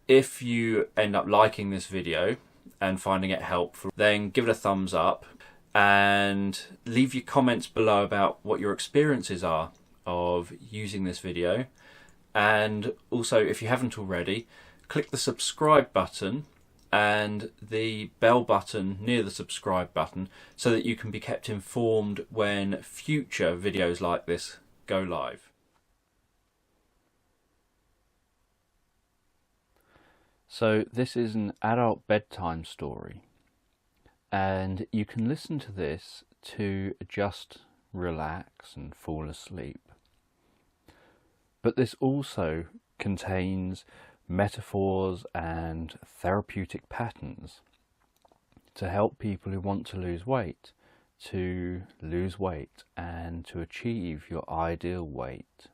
If you end up liking this video and finding it helpful, then give it a thumbs up and leave your comments below about what your experiences are of using this video. And also, if you haven't already, click the subscribe button and the bell button near the subscribe button so that you can be kept informed when future videos like this go live. So this is an adult bedtime story, and you can listen to this to just relax and fall asleep. But this also contains metaphors and therapeutic patterns to help people who want to lose weight and to achieve your ideal weight.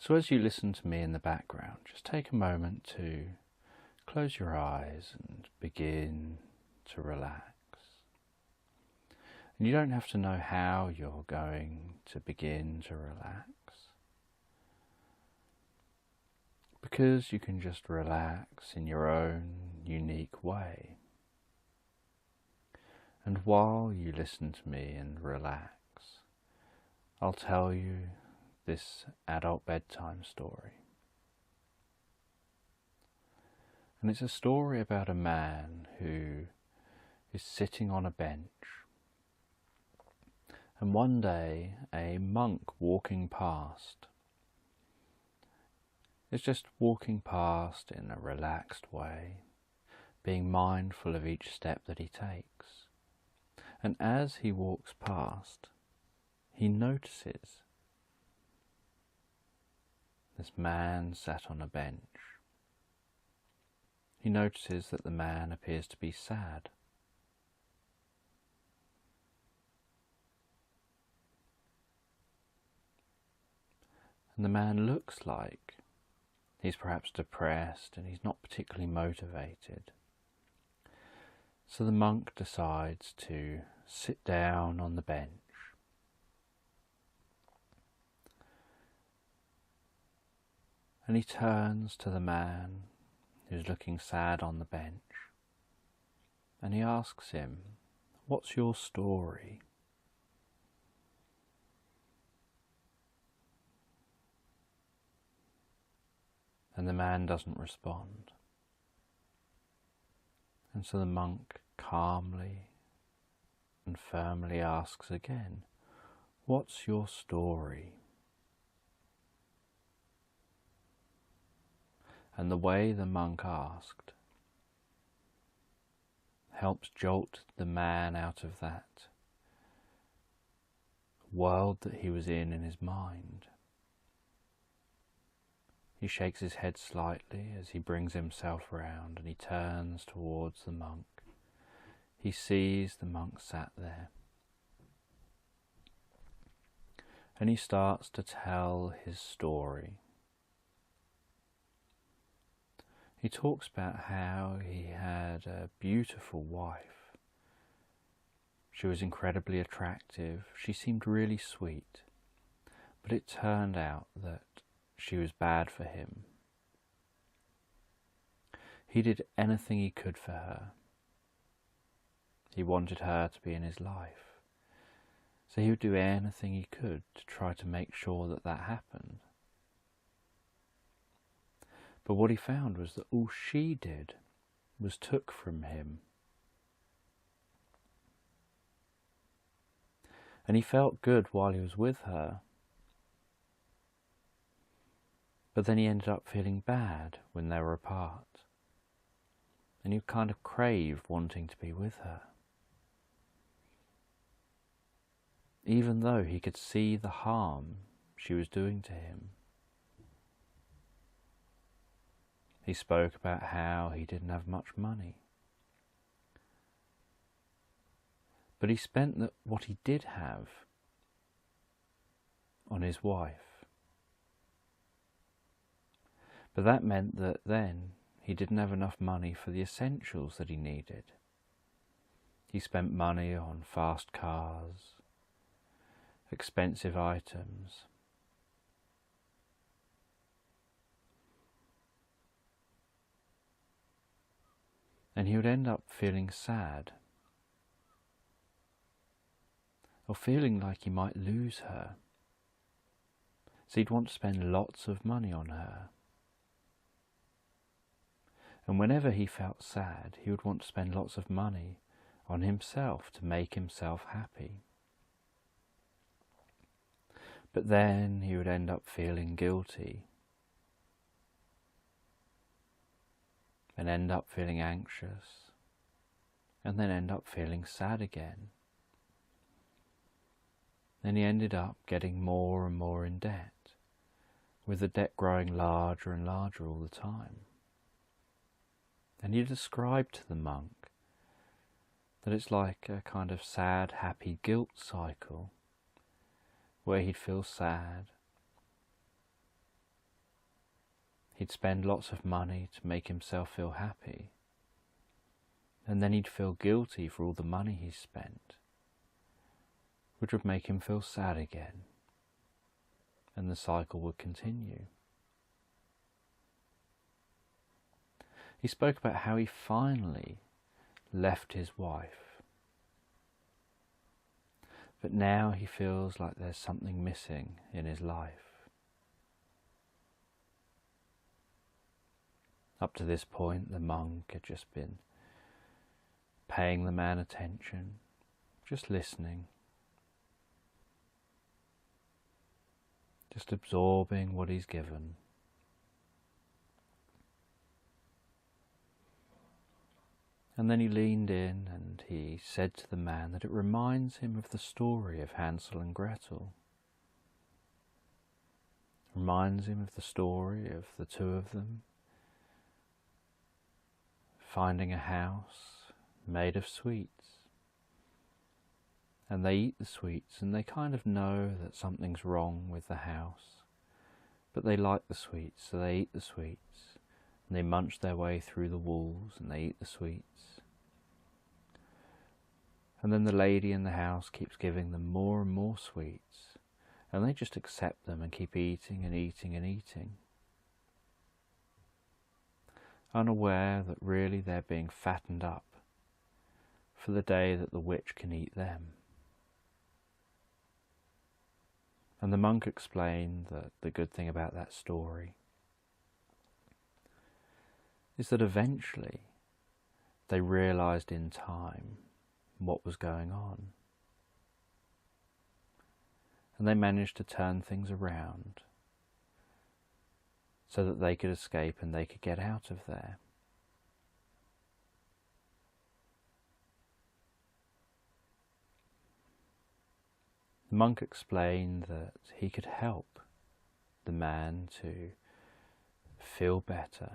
So as you listen to me in the background, just take a moment to close your eyes and begin to relax. And you don't have to know how you're going to begin to relax, because you can just relax in your own unique way. And while you listen to me and relax, I'll tell you this adult bedtime story. And it's a story about a man who is sitting on a bench. And one day, a monk walking past is just walking past in a relaxed way, being mindful of each step that he takes. And as he walks past, he notices this man sat on a bench. He notices that the man appears to be sad. And the man looks like he's perhaps depressed and he's not particularly motivated. So the monk decides to sit down on the bench. And he turns to the man who's looking sad on the bench, and he asks him, "What's your story?" And the man doesn't respond. And so the monk calmly and firmly asks again, "What's your story?" And the way the monk asked helps jolt the man out of that world that he was in his mind. He shakes his head slightly as he brings himself round, and he turns towards the monk. He sees the monk sat there, and he starts to tell his story. He talks about how he had a beautiful wife. She was incredibly attractive. She seemed really sweet. But it turned out that she was bad for him. He did anything he could for her. He wanted her to be in his life. So he would do anything he could to try to make sure that that happened. But what he found was that all she did was took from him. And he felt good while he was with her. But then he ended up feeling bad when they were apart. And he kind of craved wanting to be with her. Even though he could see the harm she was doing to him. He spoke about how he didn't have much money. But he spent what he did have on his wife. But that meant that then he didn't have enough money for the essentials that he needed. He spent money on fast cars, expensive items. And he would end up feeling sad, or feeling like he might lose her. So he'd want to spend lots of money on her. And whenever he felt sad, he would want to spend lots of money on himself to make himself happy. But then he would end up feeling guilty and end up feeling anxious and then end up feeling sad again. Then he ended up getting more and more in debt, with the debt growing larger and larger all the time. And he described to the monk that it's like a kind of sad, happy guilt cycle, where he'd feel sad, he'd spend lots of money to make himself feel happy, and then he'd feel guilty for all the money he spent, which would make him feel sad again, and the cycle would continue. He spoke about how he finally left his wife, but now he feels like there's something missing in his life. Up to this point, the monk had just been paying the man attention, just listening, just absorbing what he's given. And then he leaned in and he said to the man that it reminds him of the story of Hansel and Gretel. Reminds him of the story of the two of them finding a house made of sweets. And they eat the sweets and they kind of know that something's wrong with the house, but they like the sweets, so they eat the sweets. And they munch their way through the walls and they eat the sweets. And then the lady in the house keeps giving them more and more sweets, and they just accept them and keep eating and eating and eating, unaware that really they're being fattened up for the day that the witch can eat them. And the monk explained that the good thing about that story is that eventually they realized in time what was going on. And they managed to turn things around so that they could escape and they could get out of there. The monk explained that he could help the man to feel better.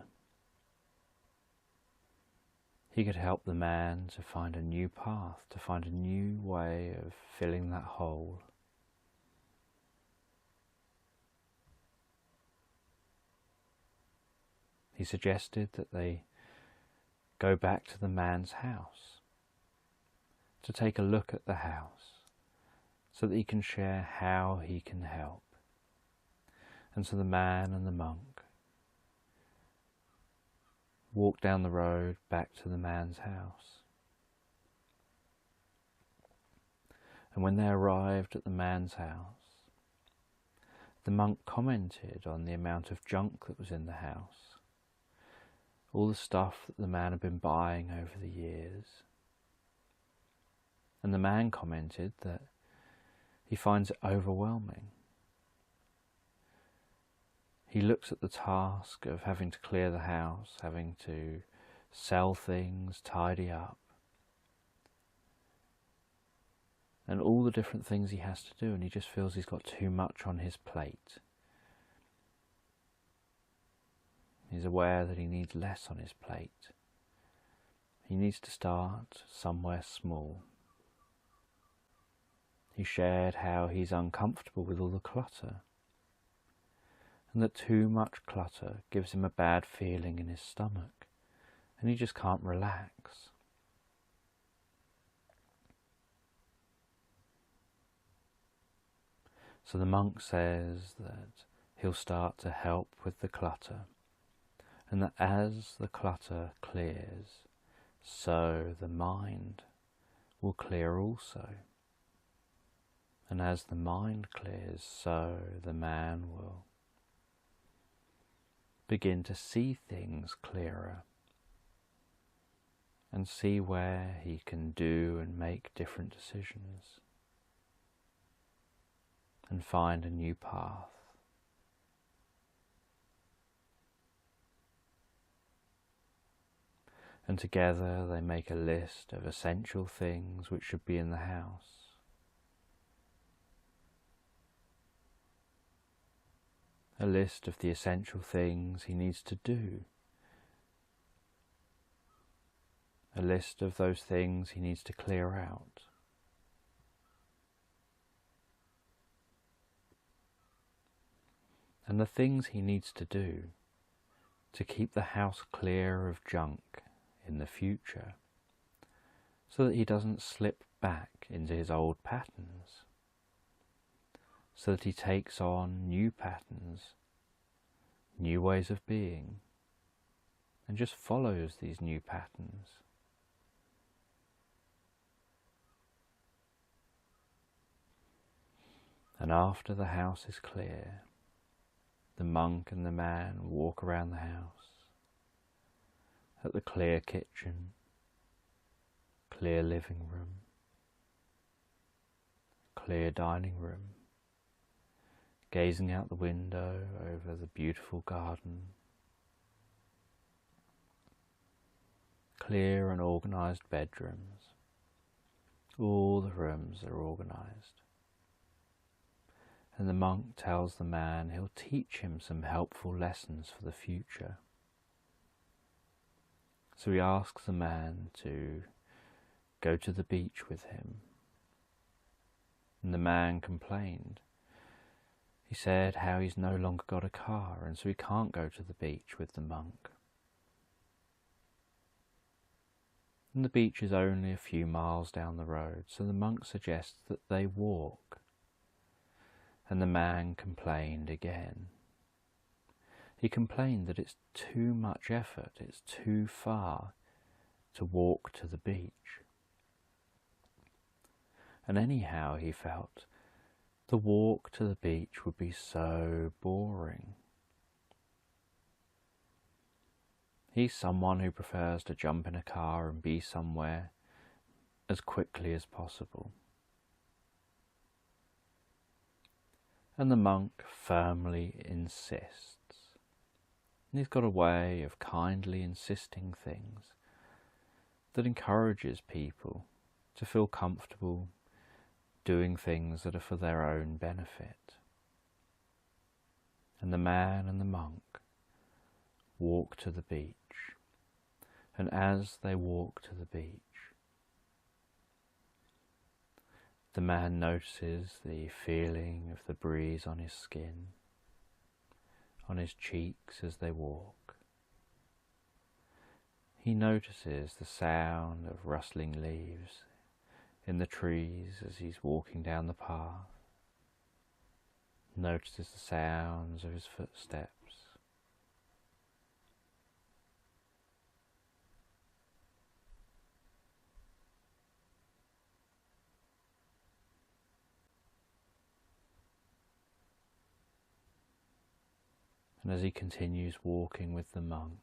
He could help the man to find a new path, to find a new way of filling that hole. He suggested that they go back to the man's house, to take a look at the house, so that he can share how he can help. And so the man and the monk walked down the road back to the man's house. And when they arrived at the man's house, the monk commented on the amount of junk that was in the house, all the stuff that the man had been buying over the years. And the man commented that he finds it overwhelming. He looks at the task of having to clear the house, having to sell things, tidy up, and all the different things he has to do, and he just feels he's got too much on his plate. He's aware that he needs less on his plate. He needs to start somewhere small. He shared how he's uncomfortable with all the clutter, and that too much clutter gives him a bad feeling in his stomach, and he just can't relax. So the monk says that he'll start to help with the clutter, and that as the clutter clears, so the mind will clear also. And as the mind clears, so the man will begin to see things clearer and see where he can do and make different decisions and find a new path. And together they make a list of essential things which should be in the house. A list of the essential things he needs to do. A list of those things he needs to clear out. And the things he needs to do to keep the house clear of junk in the future, so that he doesn't slip back into his old patterns, so that he takes on new patterns, new ways of being, and just follows these new patterns. And after the house is clear, the monk and the man walk around the house, at the clear kitchen, clear living room, clear dining room, gazing out the window over the beautiful garden, clear and organised bedrooms. All the rooms are organised. And the monk tells the man he'll teach him some helpful lessons for the future. So he asks the man to go to the beach with him. And the man complained. He said how he's no longer got a car, and so he can't go to the beach with the monk. And the beach is only a few miles down the road, so the monk suggests that they walk. And the man complained again. He complained that it's too much effort, it's too far to walk to the beach. And anyhow, he felt, the walk to the beach would be so boring. He's someone who prefers to jump in a car and be somewhere as quickly as possible. And the monk firmly insists. And he's got a way of kindly insisting things that encourages people to feel comfortable doing things that are for their own benefit. And the man and the monk walk to the beach. And as they walk to the beach, the man notices the feeling of the breeze on his skin, on his cheeks as they walk. He notices the sound of rustling leaves in the trees as he's walking down the path. Notices the sounds of his footsteps. And as he continues walking with the monk,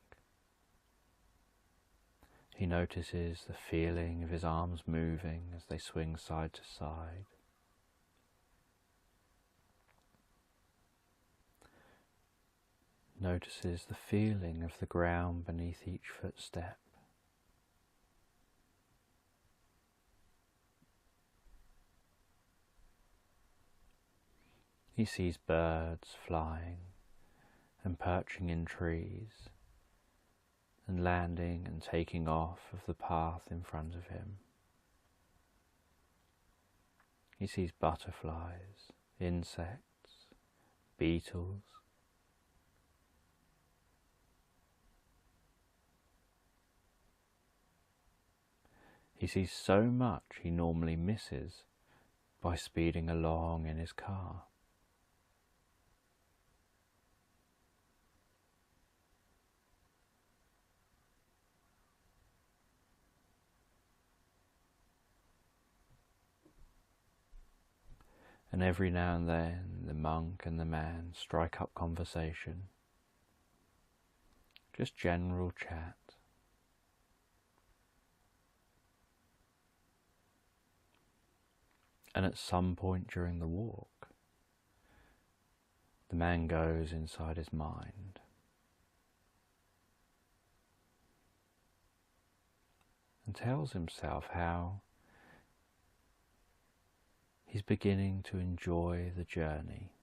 he notices the feeling of his arms moving as they swing side to side. Notices the feeling of the ground beneath each footstep. He sees birds flying and perching in trees, and landing and taking off of the path in front of him. He sees butterflies, insects, beetles. He sees so much he normally misses by speeding along in his car. And every now and then the monk and the man strike up conversation. Just general chat. And at some point during the walk, the man goes inside his mind and tells himself how he's beginning to enjoy the journey.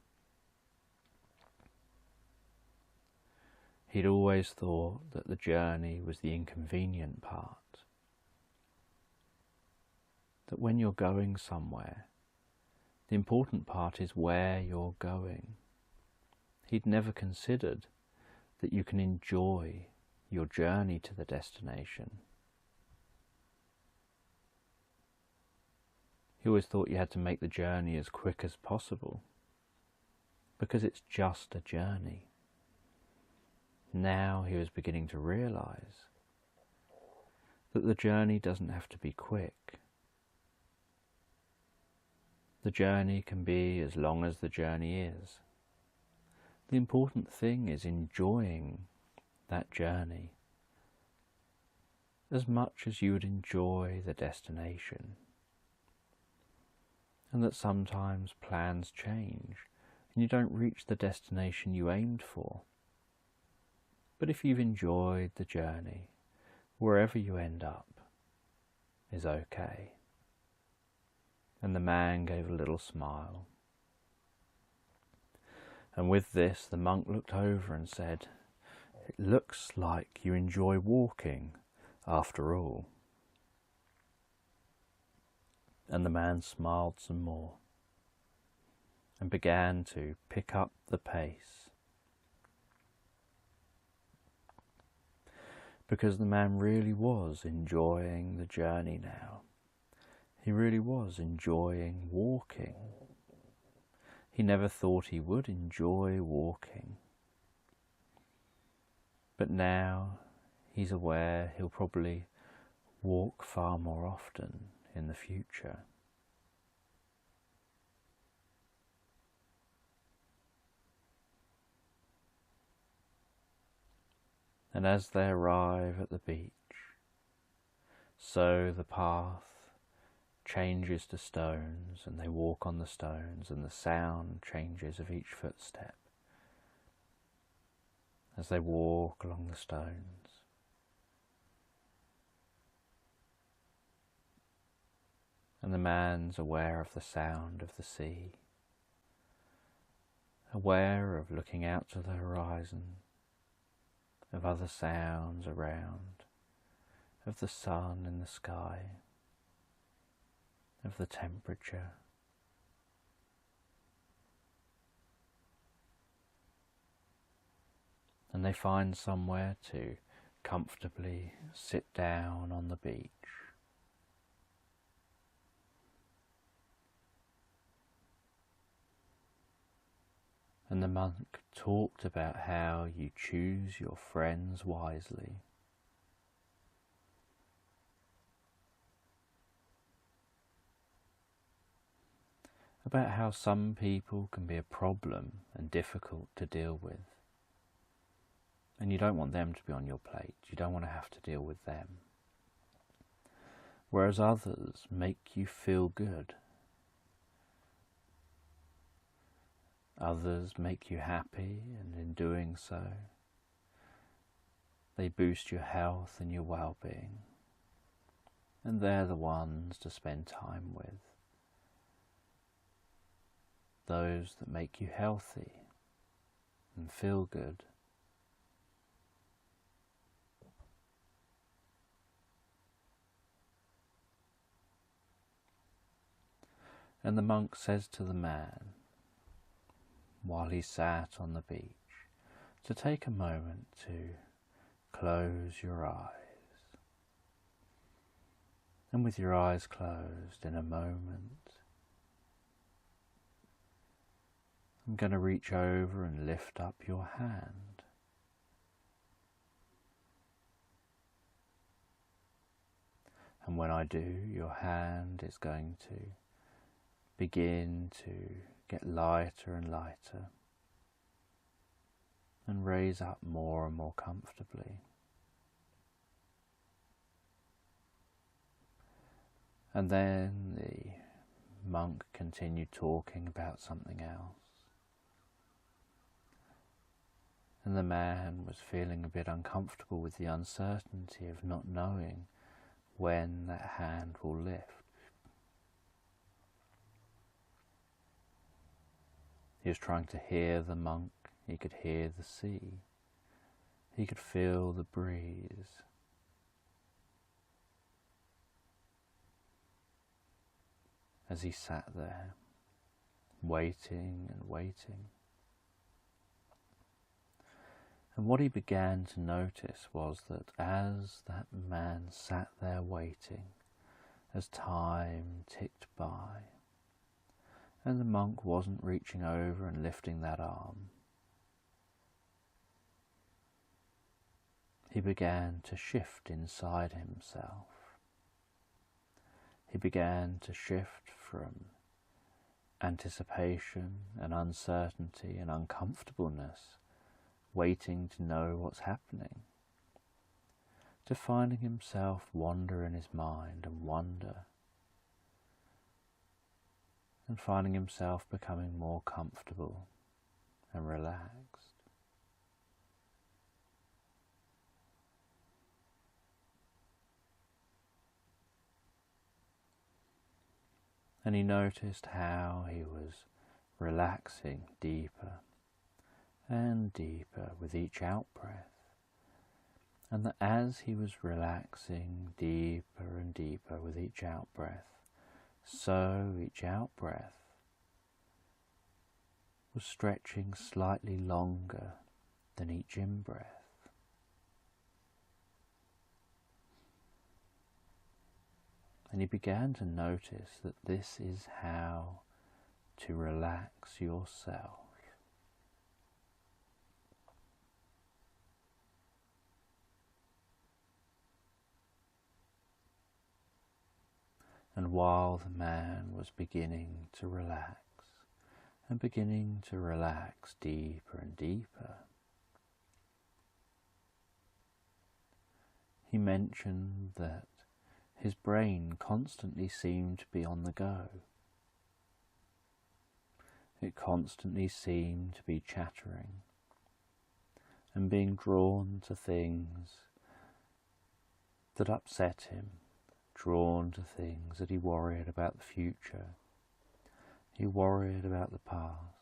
He'd always thought that the journey was the inconvenient part. That when you're going somewhere, the important part is where you're going. He'd never considered that you can enjoy your journey to the destination. He always thought you had to make the journey as quick as possible, because it's just a journey. Now he was beginning to realize that the journey doesn't have to be quick. The journey can be as long as the journey is. The important thing is enjoying that journey as much as you would enjoy the destination. And that sometimes plans change and you don't reach the destination you aimed for. But if you've enjoyed the journey, wherever you end up is okay. And the man gave a little smile. And with this, the monk looked over and said, "It looks like you enjoy walking after all." And the man smiled some more and began to pick up the pace. Because the man really was enjoying the journey now. He really was enjoying walking. He never thought he would enjoy walking. But now he's aware he'll probably walk far more often in the future. And as they arrive at the beach, so the path changes to stones, and they walk on the stones, and the sound changes of each footstep as they walk along the stones. And the man's aware of the sound of the sea, aware of looking out to the horizon, of other sounds around, of the sun in the sky, of the temperature. And they find somewhere to comfortably sit down on the beach. And the monk talked about how you choose your friends wisely. About how some people can be a problem and difficult to deal with. And you don't want them to be on your plate. You don't want to have to deal with them. Whereas others make you feel good. Others make you happy, and in doing so, they boost your health and your well-being. And they're the ones to spend time with. Those that make you healthy and feel good. And the monk says to the man, while he sat on the beach, to take a moment to close your eyes. And with your eyes closed, in a moment, I'm going to reach over and lift up your hand. And when I do, your hand is going to begin to get lighter and lighter and raise up more and more comfortably. And then the monk continued talking about something else. And the man was feeling a bit uncomfortable with the uncertainty of not knowing when that hand will lift. He was trying to hear the monk, he could hear the sea, he could feel the breeze. As he sat there, waiting and waiting. And what he began to notice was that as that man sat there waiting, as time ticked by, and the monk wasn't reaching over and lifting that arm, he began to shift inside himself. He began to shift from anticipation and uncertainty and uncomfortableness, waiting to know what's happening, to finding himself wander in his mind and wonder, and finding himself becoming more comfortable and relaxed. And he noticed how he was relaxing deeper and deeper with each out-breath, and that as he was relaxing deeper and deeper with each out-breath, so each out-breath was stretching slightly longer than each in-breath. And he began to notice that this is how to relax yourself. And while the man was beginning to relax, and beginning to relax deeper and deeper, he mentioned that his brain constantly seemed to be on the go. It constantly seemed to be chattering and being drawn to things that upset him, drawn to things that he worried about the future, he worried about the past.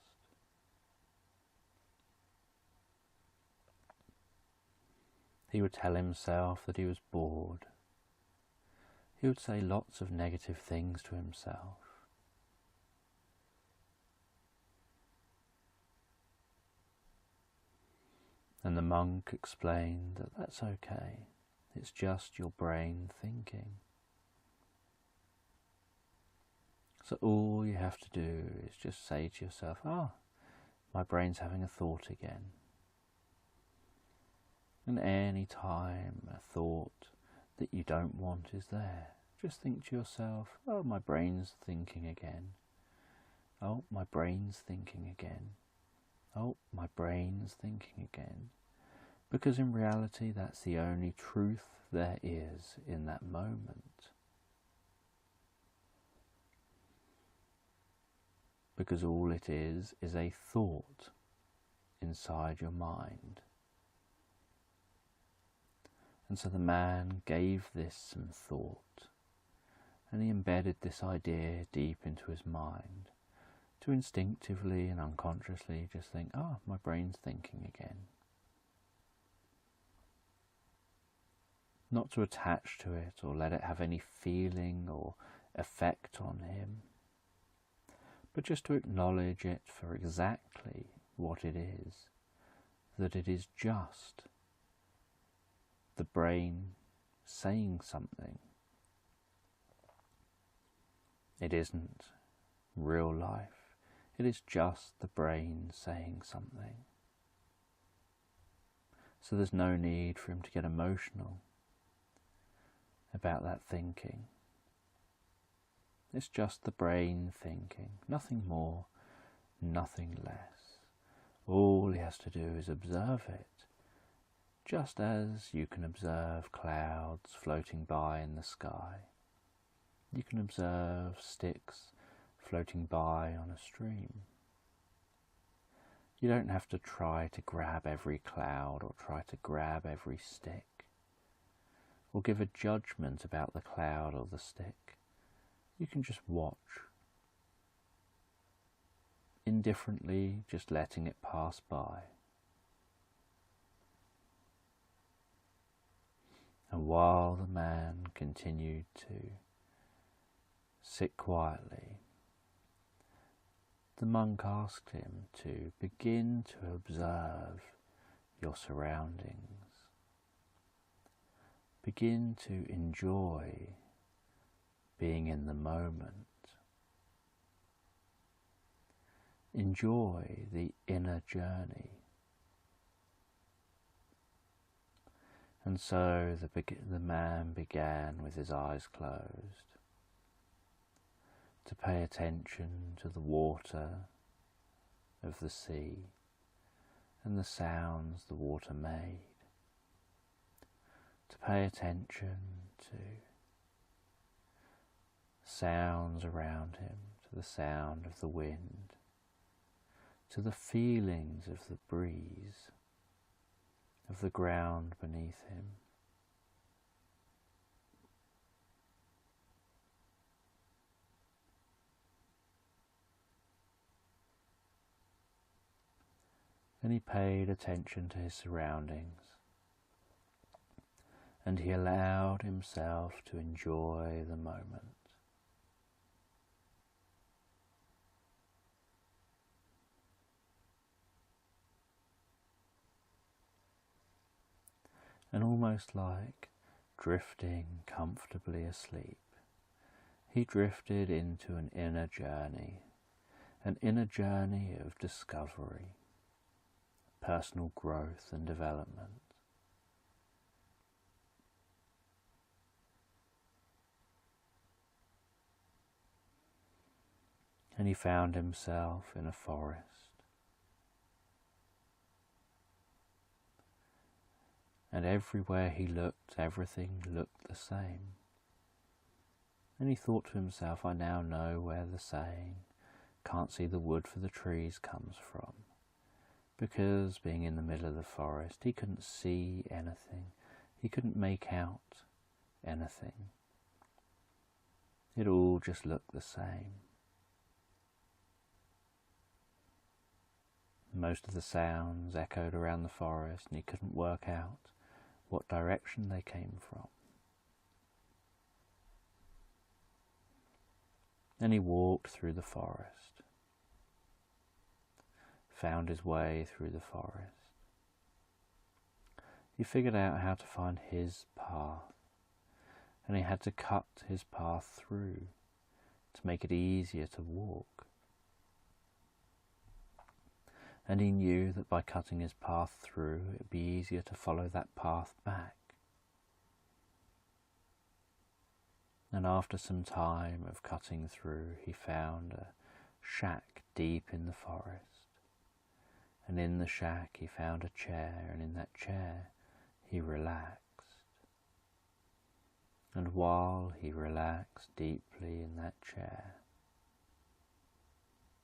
He would tell himself that he was bored. He would say lots of negative things to himself. And the monk explained that that's okay. It's just your brain thinking. So all you have to do is just say to yourself, my brain's having a thought again. And any time a thought that you don't want is there, just think to yourself, my brain's thinking again. Oh, my brain's thinking again. Oh, my brain's thinking again. Because in reality, that's the only truth there is in that moment. Because all it is a thought inside your mind. And so the man gave this some thought, and he embedded this idea deep into his mind to instinctively and unconsciously just think, my brain's thinking again. Not to attach to it or let it have any feeling or effect on him, but just to acknowledge it for exactly what it is, that it is just the brain saying something. It isn't real life. It is just the brain saying something. So there's no need for him to get emotional about that thinking. It's just the brain thinking, nothing more, nothing less. All he has to do is observe it, just as you can observe clouds floating by in the sky. You can observe sticks floating by on a stream. You don't have to try to grab every cloud or try to grab every stick, or give a judgment about the cloud or the stick. You can just watch, indifferently just letting it pass by. And while the man continued to sit quietly, the monk asked him to begin to observe your surroundings. Begin to enjoy being in the moment. Enjoy the inner journey. And so the man began with his eyes closed to pay attention to the water of the sea and the sounds the water made, to pay attention to sounds around him, to the sound of the wind, to the feelings of the breeze, of the ground beneath him. And he paid attention to his surroundings, and he allowed himself to enjoy the moment. And almost like drifting comfortably asleep, he drifted into an inner journey of discovery, personal growth and development. And he found himself in a forest. And everywhere he looked, everything looked the same. And he thought to himself, I now know where the saying, "Can't see the wood for the trees," comes from. Because being in the middle of the forest, he couldn't see anything. He couldn't make out anything. It all just looked the same. Most of the sounds echoed around the forest, and he couldn't work out what direction they came from. Then he walked through the forest, found his way through the forest. He figured out how to find his path, and he had to cut his path through to make it easier to walk. And he knew that by cutting his path through, it would be easier to follow that path back. And after some time of cutting through, he found a shack deep in the forest. And in the shack he found a chair, and in that chair he relaxed. And while he relaxed deeply in that chair,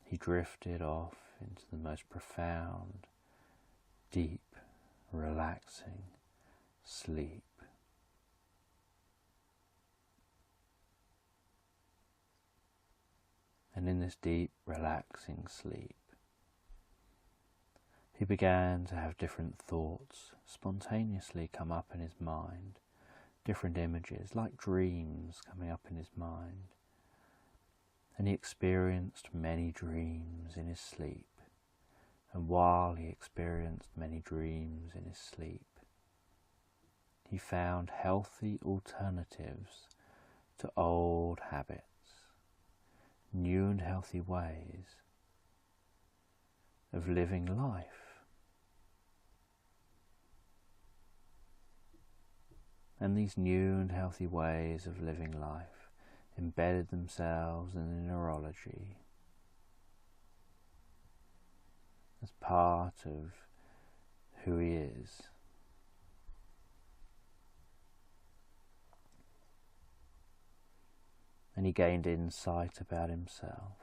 he drifted off into the most profound, deep, relaxing sleep. And in this deep, relaxing sleep, he began to have different thoughts spontaneously come up in his mind, different images, like dreams coming up in his mind. And he experienced many dreams in his sleep. And while he experienced many dreams in his sleep, he found healthy alternatives to old habits, new and healthy ways of living life. And these new and healthy ways of living life embedded themselves in the neurology as part of who he is. And he gained insight about himself.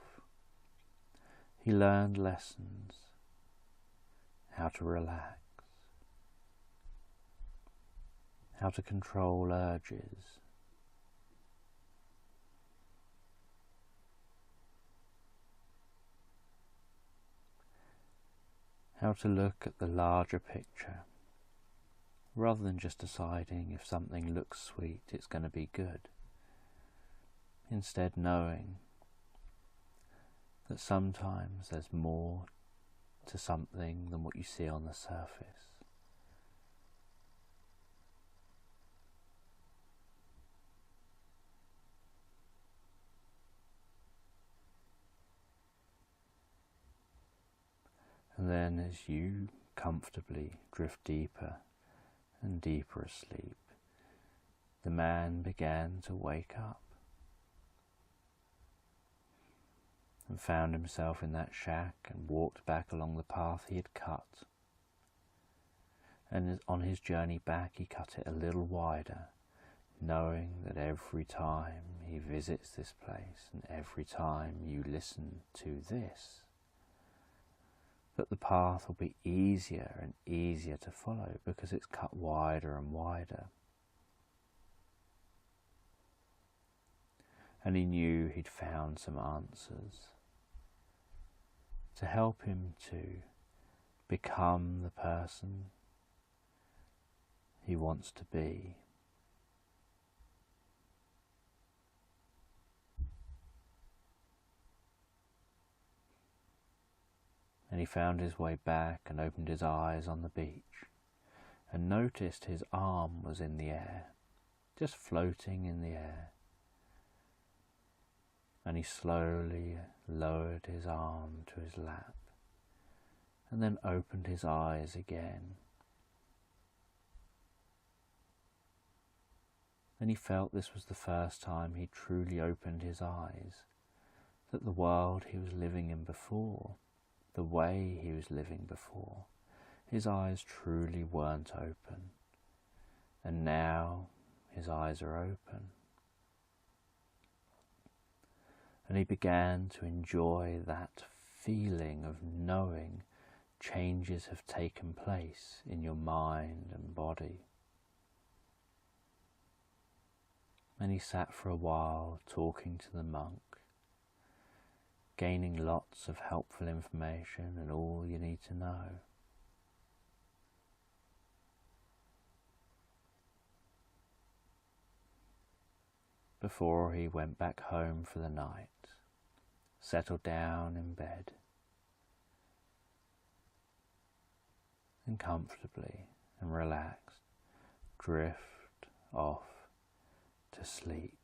He learned lessons, how to relax, how to control urges, how to look at the larger picture, rather than just deciding if something looks sweet, it's going to be good. Instead, knowing that sometimes there's more to something than what you see on the surface. And then as you comfortably drift deeper and deeper asleep, the man began to wake up and found himself in that shack and walked back along the path he had cut. And on his journey back he cut it a little wider, knowing that every time he visits this place and every time you listen to this, that the path will be easier and easier to follow because it's cut wider and wider. And he knew he'd found some answers to help him to become the person he wants to be. And he found his way back and opened his eyes on the beach and noticed his arm was in the air, just floating in the air. And he slowly lowered his arm to his lap and then opened his eyes again. And he felt this was the first time he truly opened his eyes, that the world he was living in before, the way he was living before, his eyes truly weren't open. And now his eyes are open. And he began to enjoy that feeling of knowing changes have taken place in your mind and body. And he sat for a while talking to the monk, gaining lots of helpful information and all you need to know. Before he went back home for the night, settled down in bed, and comfortably and relaxed drift off to sleep.